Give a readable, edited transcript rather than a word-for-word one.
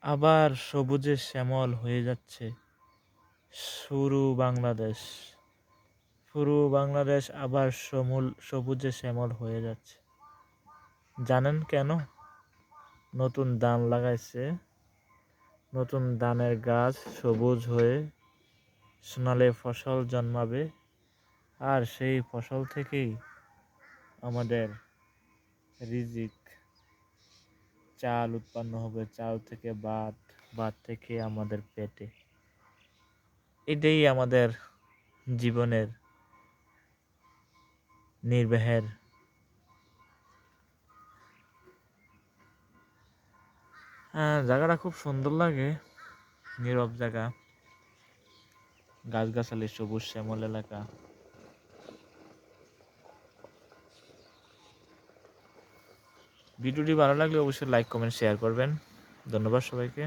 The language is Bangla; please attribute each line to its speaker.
Speaker 1: আবার সবুজে শ্যামল হয়ে যাচ্ছে শুরু বাংলাদেশ। পুরো বাংলাদেশ আবার সবুজে শ্যামল হয়ে যাচ্ছে। জানেন কেন? নতুন ধান লাগাইছে, নতুন ধানের গাছ সবুজ হয়ে সোনালি ফসল জন্মাবে, আর সেই ফসল থেকেই আমাদের রিজিক, চাল উৎপন্ন হবে, চাল থেকে ভাত, ভাত থেকে আমাদের পেটে। এটাই আমাদের জীবনের নির্বাহের জায়গাটা খুব সুন্দর লাগে, নীরব জায়গা, গাছগাছালি, সবুজ শ্যামল এলাকা। ভিডিওটি ভালো লাগলে অবশ্যই লাইক কমেন্ট শেয়ার করবেন। ধন্যবাদ সবাইকে।